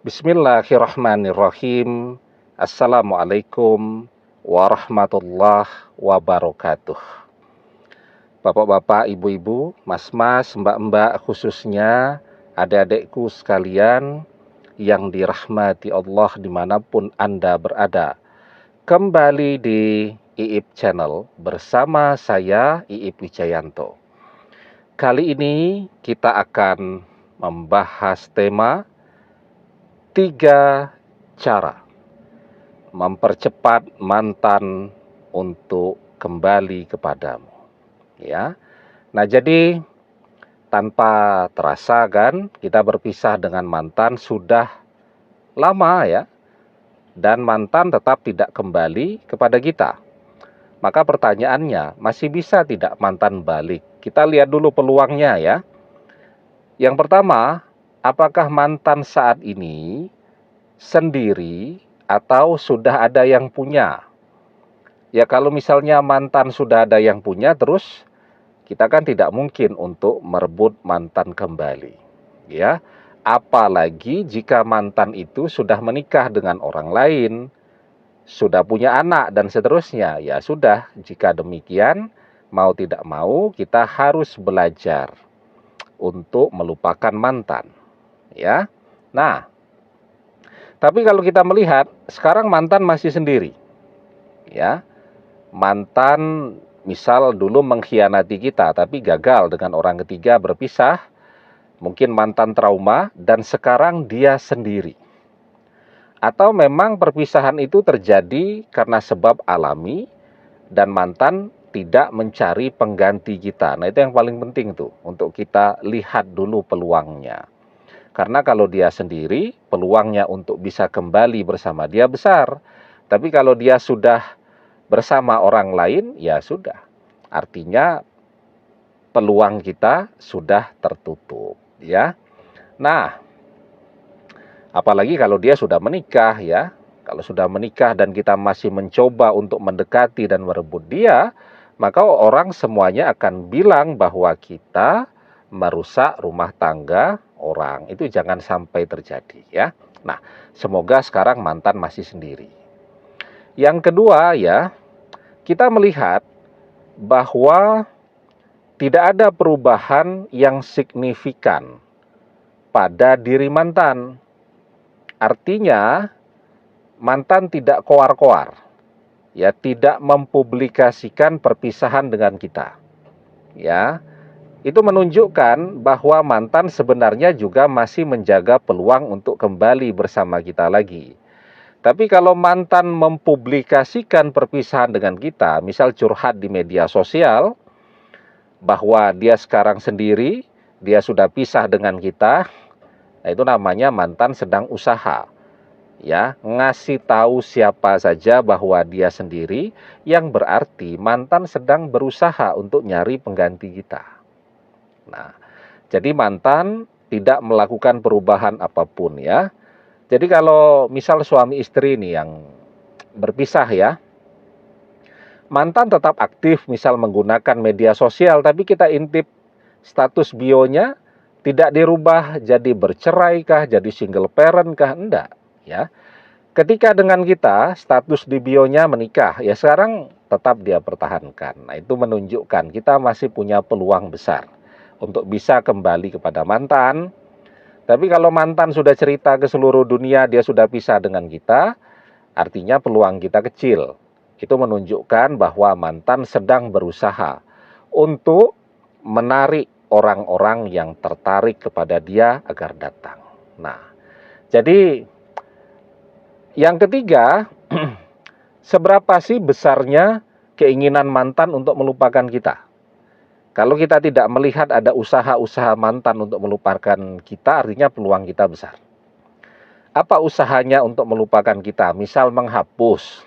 Bismillahirrahmanirrahim. Assalamualaikum warahmatullahi wabarakatuh. Bapak-bapak, ibu-ibu, mas-mas, mbak-mbak, khususnya adik-adikku sekalian yang dirahmati Allah dimanapun Anda berada. Kembali di IIP Channel bersama saya, IIP Wijayanto. Kali ini kita akan membahas tema 3 cara mempercepat mantan untuk kembali kepadamu. Ya. Nah, jadi tanpa terasa kan kita berpisah dengan mantan sudah lama ya. Dan mantan tetap tidak kembali kepada kita. Maka pertanyaannya, masih bisa tidak mantan balik? Kita lihat dulu peluangnya ya. Yang pertama, apakah mantan saat ini sendiri atau sudah ada yang punya? Ya kalau misalnya mantan sudah ada yang punya, terus kita kan tidak mungkin untuk merebut mantan kembali. Ya, apalagi jika mantan itu sudah menikah dengan orang lain, sudah punya anak dan seterusnya. Ya sudah, jika demikian, mau tidak mau kita harus belajar untuk melupakan mantan. Ya. Nah, tapi kalau kita melihat sekarang mantan masih sendiri. Ya. Mantan misal dulu mengkhianati kita tapi gagal dengan orang ketiga, berpisah. Mungkin mantan trauma dan sekarang dia sendiri. Atau memang perpisahan itu terjadi karena sebab alami dan mantan tidak mencari pengganti kita. Nah, itu yang paling penting tuh, untuk kita lihat dulu peluangnya. Karena kalau dia sendiri, peluangnya untuk bisa kembali bersama dia besar. Tapi kalau dia sudah bersama orang lain, ya sudah. Artinya peluang kita sudah tertutup, ya. Nah, apalagi kalau dia sudah menikah ya. Kalau sudah menikah dan kita masih mencoba untuk mendekati dan merebut dia, maka orang semuanya akan bilang bahwa kita merusak rumah tangga orang. Itu jangan sampai terjadi ya. Nah, semoga sekarang mantan masih sendiri. Yang kedua ya, kita melihat bahwa tidak ada perubahan yang signifikan pada diri mantan. Artinya mantan tidak koar-koar, ya, tidak mempublikasikan perpisahan dengan kita. Ya, itu menunjukkan bahwa mantan sebenarnya juga masih menjaga peluang untuk kembali bersama kita lagi. Tapi kalau mantan mempublikasikan perpisahan dengan kita, misal curhat di media sosial, bahwa dia sekarang sendiri, dia sudah pisah dengan kita, nah itu namanya mantan sedang usaha. Ya, ngasih tahu siapa saja bahwa dia sendiri, yang berarti mantan sedang berusaha untuk nyari pengganti kita. Nah, jadi mantan tidak melakukan perubahan apapun ya. Jadi kalau misal suami istri nih yang berpisah ya, mantan tetap aktif misal menggunakan media sosial, tapi kita intip status bionya tidak dirubah jadi bercerai kah, jadi single parent kah, enggak ya. Ketika dengan kita status di bionya menikah, ya sekarang tetap dia pertahankan. Nah, itu menunjukkan kita masih punya peluang besar untuk bisa kembali kepada mantan. Tapi kalau mantan sudah cerita ke seluruh dunia dia sudah pisah dengan kita, artinya peluang kita kecil. Itu menunjukkan bahwa mantan sedang berusaha untuk menarik orang-orang yang tertarik kepada dia agar datang. Nah, jadi yang ketiga, seberapa sih besarnya keinginan mantan untuk melupakan kita? Kalau kita tidak melihat ada usaha-usaha mantan untuk melupakan kita, artinya peluang kita besar. Apa usahanya untuk melupakan kita? Misal menghapus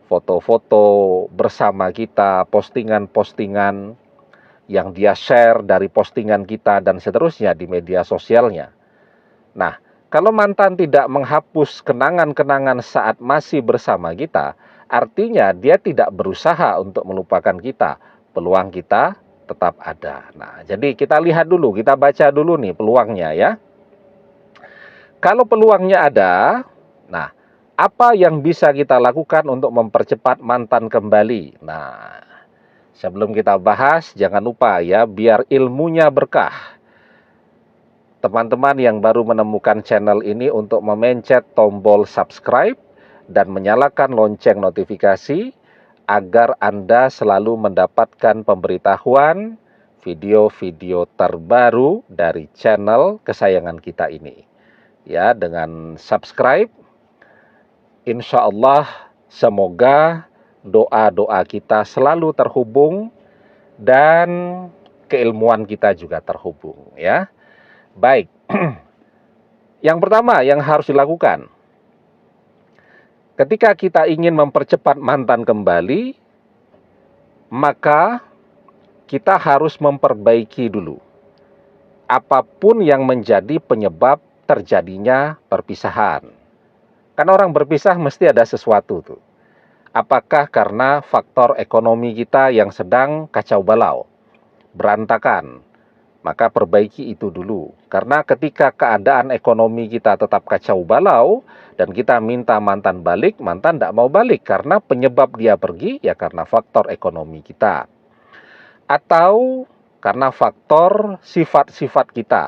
foto-foto bersama kita, postingan-postingan yang dia share dari postingan kita dan seterusnya di media sosialnya. Nah, kalau mantan tidak menghapus kenangan-kenangan saat masih bersama kita, artinya dia tidak berusaha untuk melupakan kita. Peluang kita tetap ada. Nah, jadi kita lihat dulu, kita baca dulu nih peluangnya ya. Kalau peluangnya ada, nah, apa yang bisa kita lakukan untuk mempercepat mantan kembali? Nah, sebelum kita bahas, jangan lupa ya, biar ilmunya berkah. Teman-teman yang baru menemukan channel ini untuk memencet tombol subscribe dan menyalakan lonceng notifikasi agar Anda selalu mendapatkan pemberitahuan video-video terbaru dari channel kesayangan kita ini. Ya, dengan subscribe, insya Allah semoga doa-doa kita selalu terhubung dan keilmuan kita juga terhubung ya. Baik. Yang pertama yang harus dilakukan ketika kita ingin mempercepat mantan kembali, maka kita harus memperbaiki dulu apapun yang menjadi penyebab terjadinya perpisahan. Kan orang berpisah mesti ada sesuatu tuh. Apakah karena faktor ekonomi kita yang sedang kacau balau, berantakan? Maka perbaiki itu dulu. Karena ketika keadaan ekonomi kita tetap kacau balau dan kita minta mantan balik, mantan tidak mau balik karena penyebab dia pergi ya karena faktor ekonomi kita. Atau karena faktor sifat-sifat kita.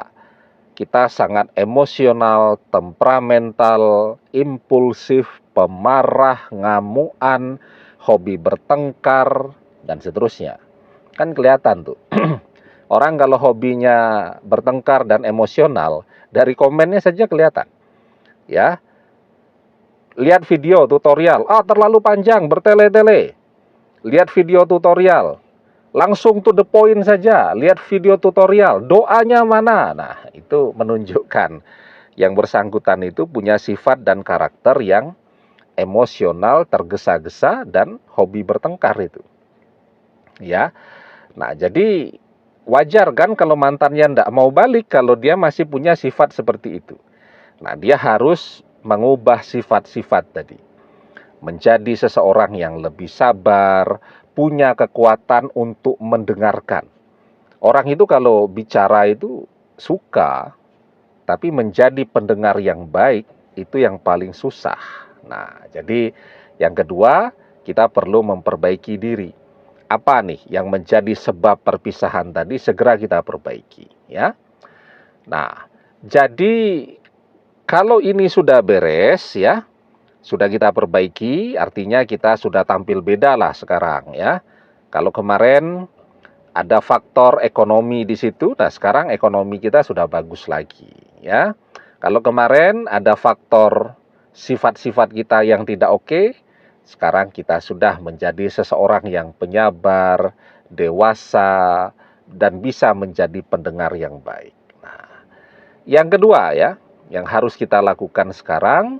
Kita sangat emosional, temperamental, impulsif, pemarah, ngamuan, hobi bertengkar, dan seterusnya. Kan kelihatan tuh. Orang kalau hobinya bertengkar dan emosional, dari komennya saja kelihatan. Ya. Lihat video tutorial, terlalu panjang, bertele-tele. Lihat video tutorial, langsung to the point saja. Lihat video tutorial, doanya mana? Nah, itu menunjukkan yang bersangkutan itu punya sifat dan karakter yang emosional, tergesa-gesa, dan hobi bertengkar itu. Ya. Nah, jadi wajar kan kalau mantannya tidak mau balik kalau dia masih punya sifat seperti itu. Nah, dia harus mengubah sifat-sifat tadi. Menjadi seseorang yang lebih sabar, punya kekuatan untuk mendengarkan. Orang itu kalau bicara itu suka, tapi menjadi pendengar yang baik itu yang paling susah. Nah, jadi yang kedua, kita perlu memperbaiki diri. Apa nih yang menjadi sebab perpisahan tadi segera kita perbaiki ya. Nah, jadi kalau ini sudah beres ya, sudah kita perbaiki, artinya kita sudah tampil beda lah sekarang ya. Kalau kemarin ada faktor ekonomi di situ, nah sekarang ekonomi kita sudah bagus lagi ya. Kalau kemarin ada faktor sifat-sifat kita yang tidak oke, sekarang kita sudah menjadi seseorang yang penyabar, dewasa, dan bisa menjadi pendengar yang baik. Nah, yang kedua ya, yang harus kita lakukan sekarang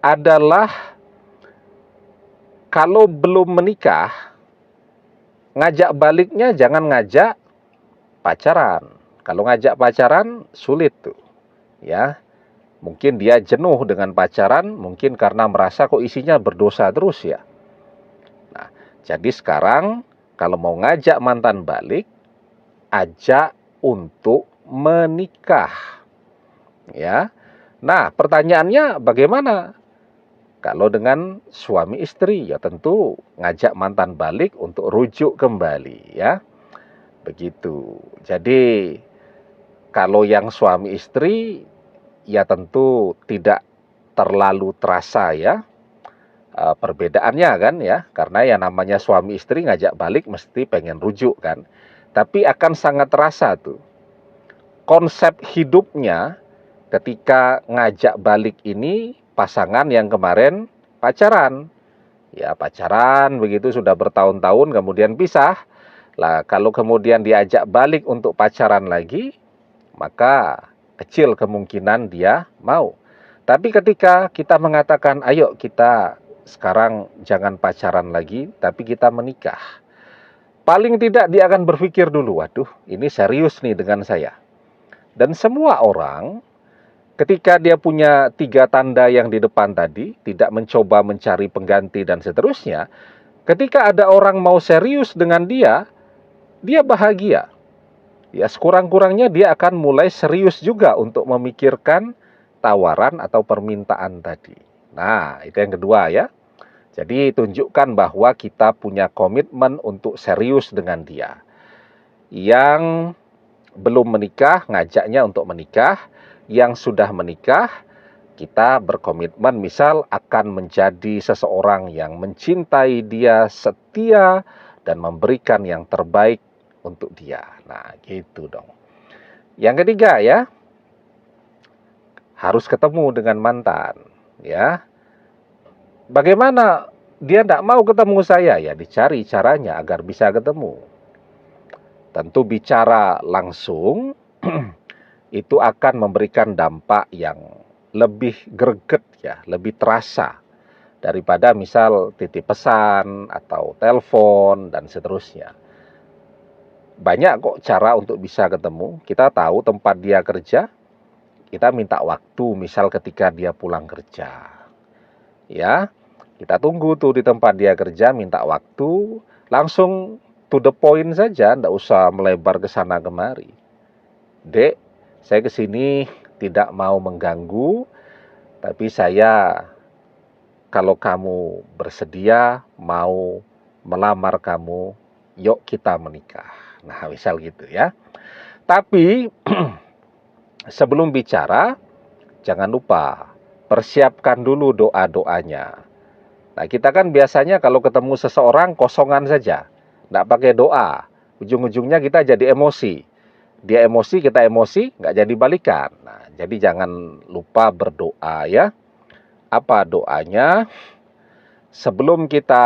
adalah kalau belum menikah, ngajak baliknya jangan ngajak pacaran. Kalau ngajak pacaran sulit tuh, ya. Mungkin dia jenuh dengan pacaran, mungkin karena merasa kok isinya berdosa terus ya. Nah, jadi sekarang kalau mau ngajak mantan balik, ajak untuk menikah. Ya. Nah, pertanyaannya bagaimana? Kalau dengan suami istri, ya tentu ngajak mantan balik untuk rujuk kembali ya. Begitu. Jadi kalau yang suami istri ya tentu tidak terlalu terasa ya perbedaannya kan ya, karena yang namanya suami istri ngajak balik mesti pengen rujuk kan, tapi akan sangat terasa tuh konsep hidupnya ketika ngajak balik ini pasangan yang kemarin pacaran ya, pacaran begitu sudah bertahun-tahun kemudian pisah lah. Kalau kemudian diajak balik untuk pacaran lagi, maka kecil kemungkinan dia mau. Tapi ketika kita mengatakan, ayo kita sekarang jangan pacaran lagi, tapi kita menikah. Paling tidak dia akan berpikir dulu, waduh ini serius nih dengan saya. Dan semua orang ketika dia punya 3 tanda yang di depan tadi, tidak mencoba mencari pengganti dan seterusnya, ketika ada orang mau serius dengan dia bahagia. ya sekurang-kurangnya dia akan mulai serius juga untuk memikirkan tawaran atau permintaan tadi. Nah, itu yang kedua ya. Jadi tunjukkan bahwa kita punya komitmen untuk serius dengan dia. Yang belum menikah, ngajaknya untuk menikah. Yang sudah menikah, kita berkomitmen misal akan menjadi seseorang yang mencintai dia, setia, dan memberikan yang terbaik untuk dia. Nah, gitu dong. Yang ketiga ya, harus ketemu dengan mantan. Ya, bagaimana dia tidak mau ketemu saya? Ya dicari caranya agar bisa ketemu. Tentu bicara langsung itu akan memberikan dampak yang lebih greget ya, lebih terasa daripada misal titip pesan atau telepon dan seterusnya. Banyak kok cara untuk bisa ketemu. Kita tahu tempat dia kerja, kita minta waktu misal ketika dia pulang kerja. Ya, kita tunggu tuh di tempat dia kerja, minta waktu, langsung to the point saja, ndak usah melebar ke sana kemari. Dek, saya kesini tidak mau mengganggu, tapi saya kalau kamu bersedia mau melamar kamu, yuk kita menikah. Nah, misal gitu ya. Tapi sebelum bicara, jangan lupa persiapkan dulu doa-doanya. Nah, kita kan biasanya kalau ketemu seseorang kosongan saja, nggak pakai doa. Ujung-ujungnya kita jadi emosi. Dia emosi, kita emosi, nggak jadi balikan. Nah, jadi jangan lupa berdoa ya. Apa doanya? Sebelum kita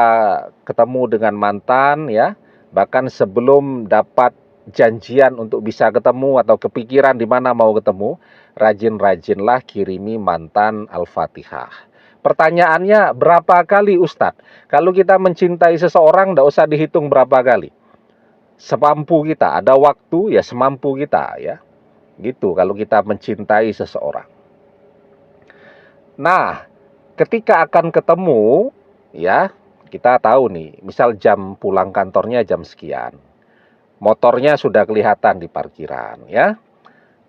ketemu dengan mantan ya, bahkan sebelum dapat janjian untuk bisa ketemu atau kepikiran di mana mau ketemu, rajin-rajinlah kirimi mantan Al-Fatihah. Pertanyaannya, berapa kali Ustadz? Kalau kita mencintai seseorang, tidak usah dihitung berapa kali. Semampu kita, ada waktu ya semampu kita ya. Gitu kalau kita mencintai seseorang. Nah, ketika akan ketemu, ya kita tahu nih, misal jam pulang kantornya jam sekian. Motornya sudah kelihatan di parkiran ya.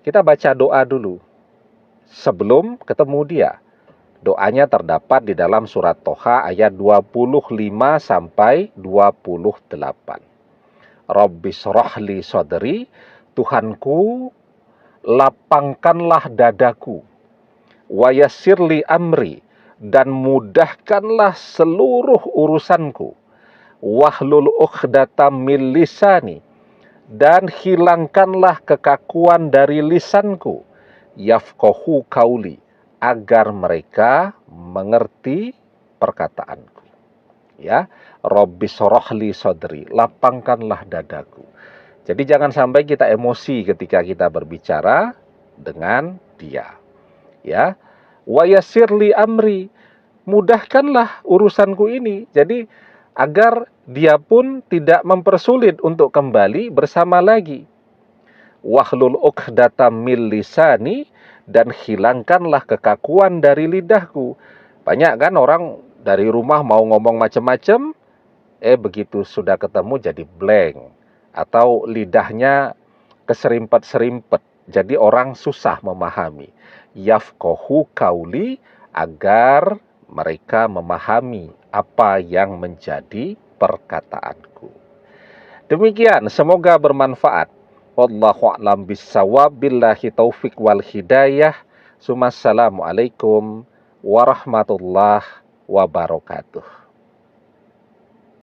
Kita baca doa dulu sebelum ketemu dia. Doanya terdapat di dalam surat Toha ayat 25 sampai 28. Rabbis rohli sodri, Tuhanku lapangkanlah dadaku, wayasirli amri, dan mudahkanlah seluruh urusanku, wahlul uqdatam min lisani, dan hilangkanlah kekakuan dari lisanku, yafqahu qauli, agar mereka mengerti perkataanku. Ya, Rabbis rohli sodri, lapangkanlah dadaku. Jadi jangan sampai kita emosi ketika kita berbicara dengan dia. Ya, wa yassirli amri, mudahkanlah urusanku ini. Jadi agar dia pun tidak mempersulit untuk kembali bersama lagi. Wahlul uqdatam min lisani, dan hilangkanlah kekakuan dari lidahku. Banyak kan orang dari rumah mau ngomong macam-macam, begitu sudah ketemu jadi blank, atau lidahnya keserimpet-serimpet, jadi orang susah memahami. Yafqahu qauli, agar mereka memahami apa yang menjadi perkataanku. Demikian, semoga bermanfaat. Wallahu a'lam bissawab, billahi taufik wal hidayah. Assalamualaikum warahmatullahi wabarakatuh.